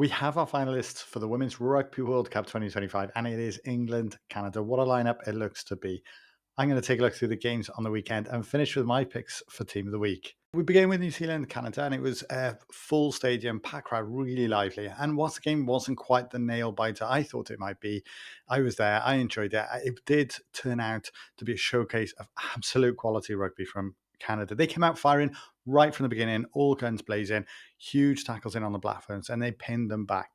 We have our finalists for the Women's Rugby World Cup 2025, and it is England, Canada. What a lineup it looks to be. I'm going to take a look through the games on the weekend and finish with my picks for Team of the Week. We began with New Zealand, Canada, and it was a full stadium, packed crowd, really lively. And whilst the game wasn't quite the nail biter I thought it might be, I was there, I enjoyed it. It did turn out to be a showcase of absolute quality rugby from Canada. They came out firing right from the beginning, all guns blazing, huge tackles in on the Black Ferns, and they pinned them back.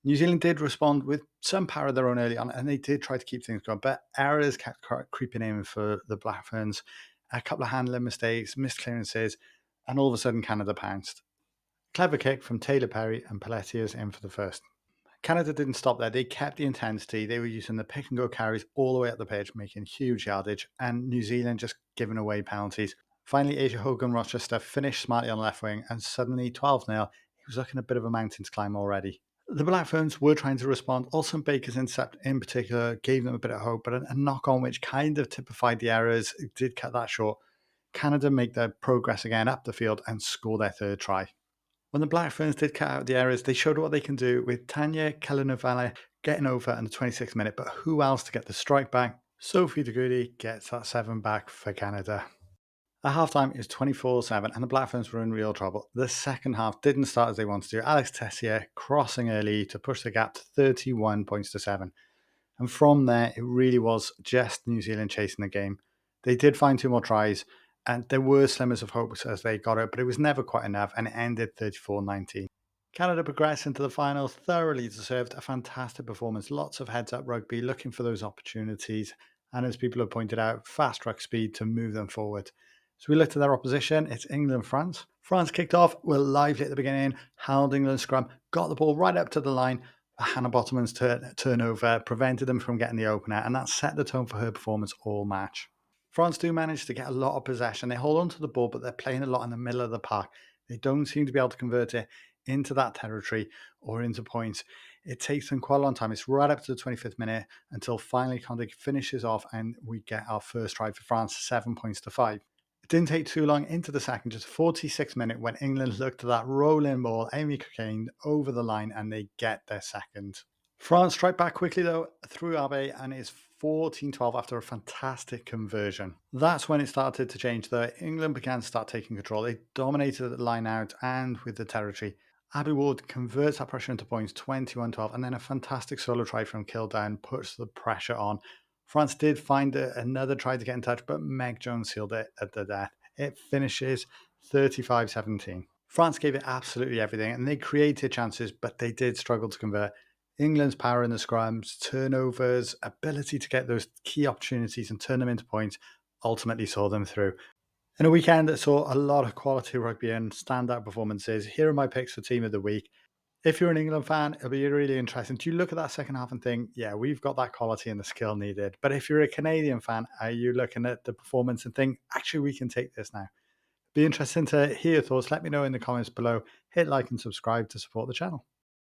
New Zealand did respond with some power of their own early on, and they did try to keep things going, but errors kept creeping in for the Black Ferns. A couple of handling mistakes, missed clearances, and all of a sudden Canada pounced. Clever kick from Taylor Perry and Pelletiers in for the first. Canada didn't stop there. They kept the intensity. They were using the pick and go carries all the way up the pitch, making huge yardage, and New Zealand just giving away penalties. Finally, Asia Hogan Rochester finished smartly on the left wing, and suddenly 12-0. He was looking a bit of a mountain to climb already. The Black Ferns were trying to respond. Alson Baker's intercept in particular gave them a bit of hope, but a knock on which kind of typified the errors. It did cut that short. Canada make their progress again up the field and score their third try. When the Black Ferns did cut out the errors, they showed what they can do with Tanya Kellenovale getting over in the 26th minute, but who else to get the strike back? Sophie de Goody gets that 7 back for Canada. At halftime, it was 24-7, and the Black Ferns were in real trouble. The second half didn't start as they wanted to. Alex Tessier crossing early to push the gap to 31 points to 7. And from there, it really was just New Zealand chasing the game. They did find 2 more tries, and there were slimmers of hope as they got it, but it was never quite enough, and it ended 34-19. Canada progressed into the final, thoroughly deserved, a fantastic performance. Lots of heads-up rugby, looking for those opportunities, and as people have pointed out, fast ruck speed to move them forward. So we looked at their opposition. It's England, France. France kicked off, were lively at the beginning, held England's scrum, got the ball right up to the line. Hannah Bottomans' turnover prevented them from getting the opener, and that set the tone for her performance all match. France do manage to get a lot of possession. They hold on to the ball, but they're playing a lot in the middle of the park. They don't seem to be able to convert it into that territory or into points. It takes them quite a long time. It's right up to the 25th minute until finally Conte finishes off and we get our first try for France, 7 points to 5. It didn't take too long into the second, just 46th minute, when England looked at that rolling ball, Amy Cocaine over the line, and they get their second. France strike back quickly, though, through Abe, and it's 14-12 after a fantastic conversion. That's when it started to change, though. England began to start taking control. They dominated the line out and with the territory. Abby Ward converts that pressure into points, 21-12, and then a fantastic solo try from Kildown puts the pressure on. France did find another try to get in touch, but Meg Jones sealed it at the death. It finishes 35-17. France gave it absolutely everything, and they created chances, but they did struggle to convert. England's power in the scrums, turnovers, ability to get those key opportunities and turn them into points ultimately saw them through. In a weekend that saw a lot of quality rugby and standout performances, here are my picks for Team of the Week. If you're an England fan, it'll be really interesting. Do you look at that second half and think, yeah, we've got that quality and the skill needed? But if you're a Canadian fan, are you looking at the performance and think, actually, we can take this now? Be interesting to hear your thoughts. Let me know in the comments below. Hit like and subscribe to support the channel.